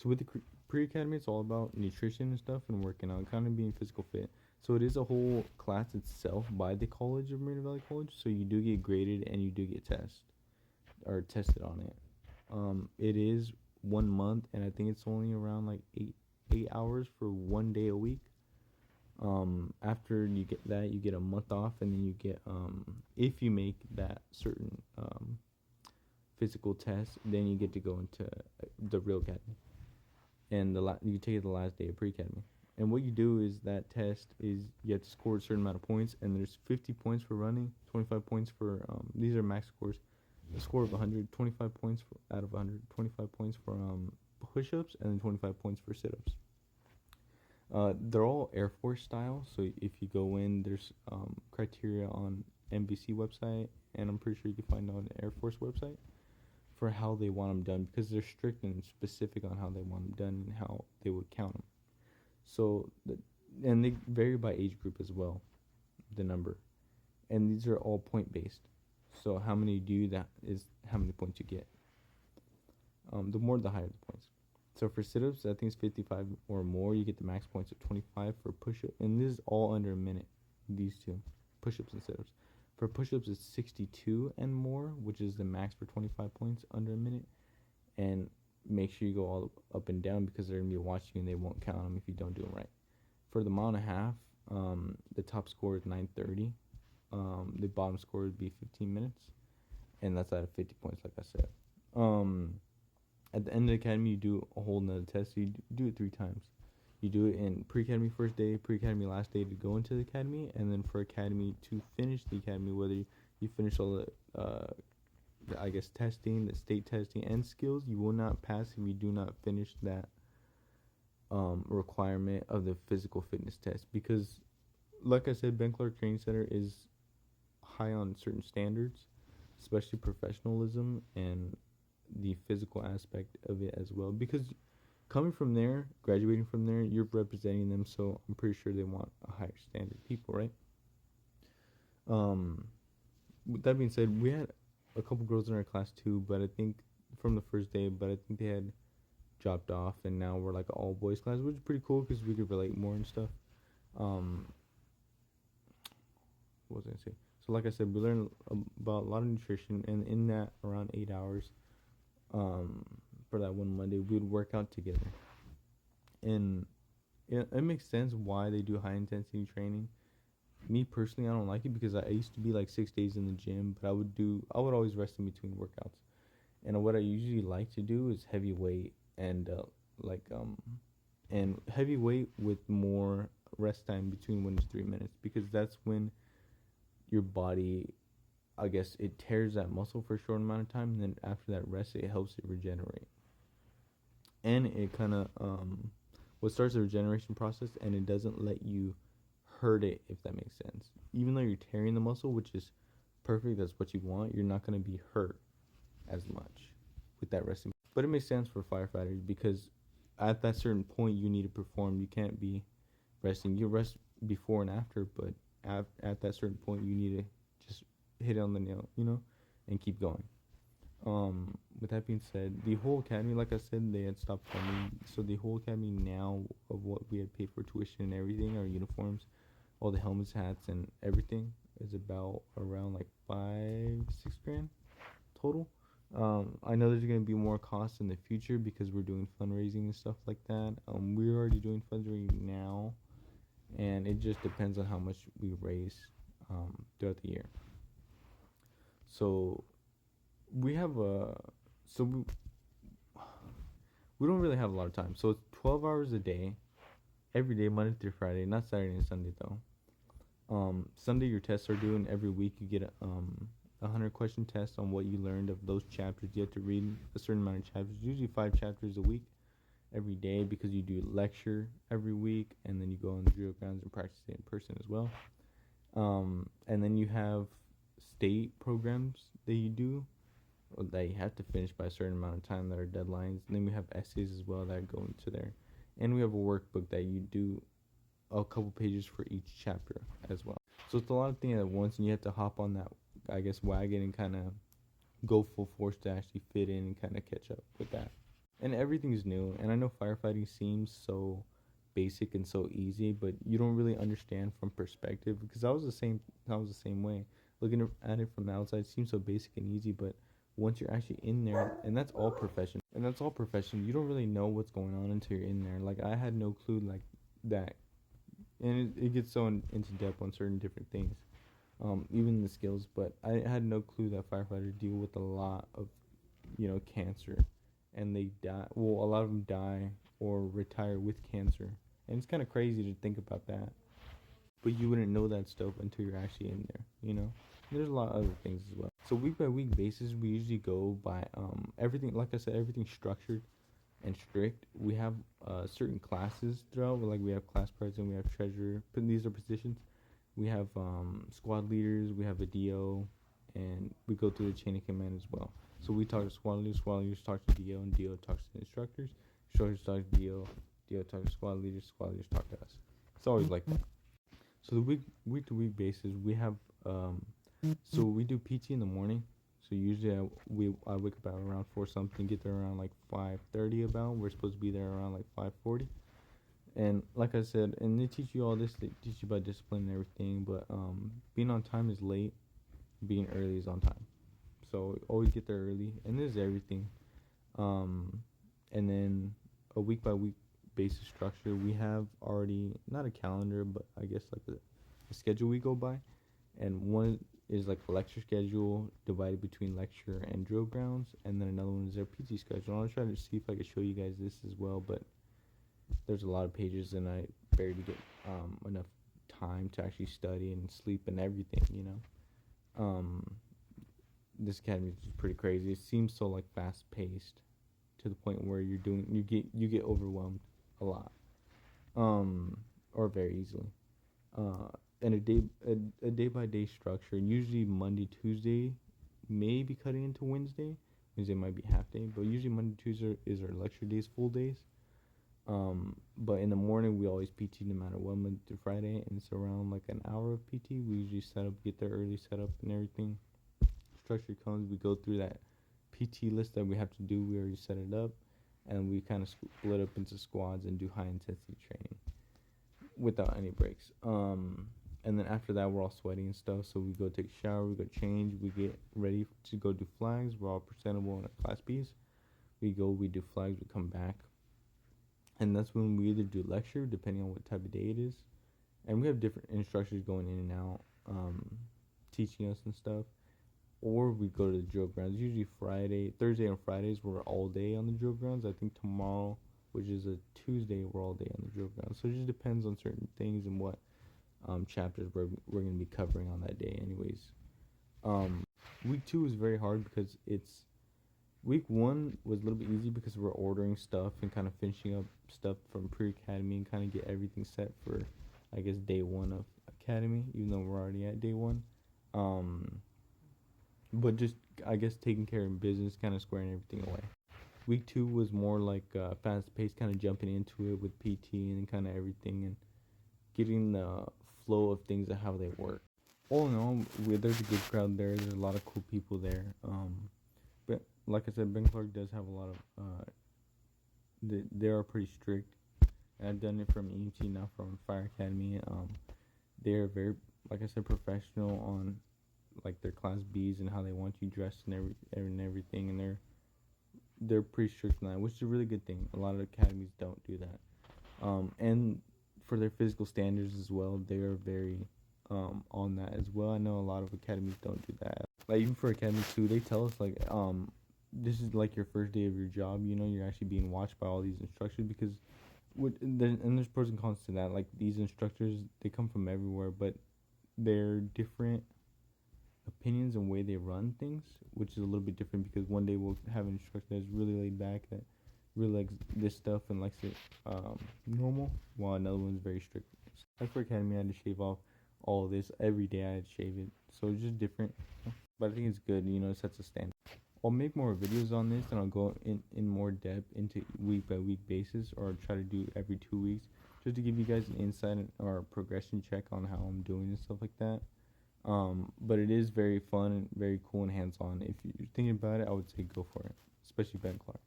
So with the pre-academy, it's all about nutrition and stuff and working out, kind of being physical fit. So it is a whole class itself by the College of Moreno Valley College. So you do get graded and you do get tested on it. It is 1 month, and I think it's only around like eight hours for 1 day a week. After you get that, you get a month off, and then you get if you make that certain physical test, then you get to go into the real academy, and you take it the last day of pre-academy. And what you do is that test is you have to score a certain amount of points, and there's 50 points for running, 25 points for these are max scores. A score of 100, 25 points out of 100, 25 points for push-ups, and then 25 points for sit-ups. They're all Air Force style, so if you go in, there's criteria on NBC website, and I'm pretty sure you can find it on the Air Force website for how they want them done, because they're strict and specific on how they want them done and how they would count them. So, and they vary by age group as well, the number. And these are all point-based. So how many you do, that is how many points you get. The more, the higher the points. So for sit-ups, I think it's 55 or more. You get the max points at 25 for push-up. And this is all under a minute, these two, push-ups and sit-ups. For push-ups, it's 62 and more, which is the max for 25 points under a minute. And make sure you go all up and down, because they're going to be watching you and they won't count them if you don't do them right. For the mile and a half, the top score is 9:30. The bottom score would be 15 minutes, and that's out of 50 points, like I said. At the end of the academy, you do a whole nother test. So you do it 3 times. You do it in pre-academy first day, pre-academy last day to go into the academy, and then for academy to finish the academy, whether you finish all the testing, the state testing, and skills, you will not pass if you do not finish that requirement of the physical fitness test. Because, like I said, Ben Clark Training Center is high on certain standards, especially professionalism and the physical aspect of it as well. Because coming from there, graduating from there, you're representing them, so I'm pretty sure they want a higher standard people, right? With that being said, we had a couple girls in our class too, but I think from the first day, but I think they had dropped off, and now we're like an all boys class, which is pretty cool because we could relate more and stuff. What was I gonna say? So like I said, we learned about a lot of nutrition, and in that around 8 hours, for that one Monday, we would work out together. And it makes sense why they do high intensity training. Me personally, I don't like it because I used to be like 6 days in the gym, but I would always rest in between workouts. And what I usually like to do is heavy weight and and heavy weight with more rest time between 1 to 3 minutes, because that's when your body, I guess, it tears that muscle for a short amount of time, and then after that rest, it helps it regenerate. And it kind of what starts the regeneration process, and it doesn't let you hurt it, if that makes sense. Even though you're tearing the muscle, which is perfect, that's what you want, you're not going to be hurt as much with that resting. But it makes sense for firefighters, because at that certain point you need to perform. You can't be resting. You rest before and after, but at that certain point you need to just hit it on the nail, and keep going. With that being said, the whole academy, like I said, they had stopped funding, so the whole academy now, of what we had paid for tuition and everything, our uniforms, all the helmets, hats, and everything, is about around like 5-6 grand total. I know there's gonna be more costs in the future because we're doing fundraising and stuff like that. We're already doing fundraising now, and it just depends on how much we raise throughout the year. So we have we don't really have a lot of time. So it's 12 hours a day, every day, Monday through Friday, not Saturday and Sunday though. Sunday your tests are due, and every week you get a 100-question test on what you learned of those chapters. You have to read a certain amount of chapters, usually 5 chapters a week, every day, because you do lecture every week, and then you go on the drill grounds and practice it in person as well. And then you have state programs that you do, that you have to finish by a certain amount of time, that are deadlines. And then we have essays as well that go into there. And we have a workbook that you do a couple pages for each chapter as well. So it's a lot of things at once, and you have to hop on that, wagon, and kind of go full force to actually fit in and kind of catch up with that. and everything's new. And I know firefighting seems so basic and so easy, but you don't really understand from perspective, because I was the same way. Looking at it from the outside, it seems so basic and easy, but once you're actually in there, and that's all profession, you don't really know what's going on until you're in there. Like, I had no clue like that, and it gets so into depth on certain different things, even the skills. But I had no clue that firefighters deal with a lot of, cancer, and they die. Well, a lot of them die or retire with cancer, and it's kind of crazy to think about that. But you wouldn't know that stuff until you're actually in there. There's a lot of other things as well. So week by week basis, we usually go by everything. Like I said, everything's structured and strict. We have certain classes throughout. Like, we have class president, we have treasurer. But these are positions. We have squad leaders. We have a DO, and we go through the chain of command as well. So we talk to squad leaders. Squad leaders talk to DO, and DO talks to the instructors. Instructors talk to DO. DO talks to squad leaders. Squad leaders talk to us. It's always like that. So the week to week basis, we have so we do PT in the morning. So usually I wake up at around 4 something, get there around like 5:30 about. We're supposed to be there around like 5:40. And like I said, and they teach you all this. They teach you about discipline and everything. But being on time is late. Being early is on time. So always get there early. And this is everything. And then a week by week basis structure. We have already, not a calendar, but I guess like a schedule we go by. And one is like a lecture schedule divided between lecture and drill grounds, and then another one is their PT schedule. I'll try to see if I can show you guys this as well, but there's a lot of pages, and I barely get enough time to actually study and sleep and everything. This academy is just pretty crazy. It seems so like fast paced, to the point where you get overwhelmed a lot, or very easily. And a day by day structure. Usually Monday, Tuesday, maybe cutting into Wednesday. Wednesday might be half day, but usually Monday, Tuesday is our lecture days, full days. But in the morning we always PT no matter what, Monday through Friday, and it's around like an hour of PT. We usually set up, get there early, set up and everything. Structure comes, we go through that PT list that we have to do. We already set it up, and we kind of split up into squads and do high intensity training without any breaks. And then after that, we're all sweaty and stuff, so we go take a shower, we go change, we get ready to go do flags. We're all presentable in our class B's. We do flags, we come back, and that's when we either do lecture, depending on what type of day it is, and we have different instructors going in and out, teaching us and stuff, or we go to the drill grounds. Usually Thursday and Fridays, we're all day on the drill grounds. I think tomorrow, which is a Tuesday, we're all day on the drill grounds. So it just depends on certain things and what chapters we're going to be covering on that day anyways. Week 2 is very hard because week 1 was a little bit easy because we're ordering stuff and kind of finishing up stuff from pre-academy and kind of get everything set for, I guess, day 1 of academy, even though we're already at day 1. But just, I guess, taking care of business, kind of squaring everything away. Week 2 was more like fast paced, kind of jumping into it with PT and kind of everything, and getting the flow of things and how they work. All in all, there's a good crowd there. There's a lot of cool people there. But like I said, Ben Clark does have a lot of. They are pretty strict. And I've done it from EMT, now from Fire Academy. They're very, like I said, professional on like their class B's and how they want you dressed and everything, and they're pretty strict on that, which is a really good thing. A lot of academies don't do that. And for their physical standards as well, they are very on that as well. I know a lot of academies don't do that. Like, even for Academy 2, they tell us like this is like your first day of your job. You're actually being watched by all these instructors, because there's pros and cons to that. Like, these instructors, they come from everywhere, but they're different opinions and way they run things, which is a little bit different, because one day we'll have an instructor that's really laid back, that really likes this stuff and likes it normal, while another one's very strict. Like for Academy, I had to shave off all of this every day. I had to shave it, so it's just different. But I think it's good, it sets a standard. I'll make more videos on this, and I'll go in more depth into week by week basis, or try to do every 2 weeks, just to give you guys an insight or a progression check on how I'm doing and stuff like that. But it is very fun and very cool and hands-on. If you're thinking about it, I would say go for it, especially Ben Clark.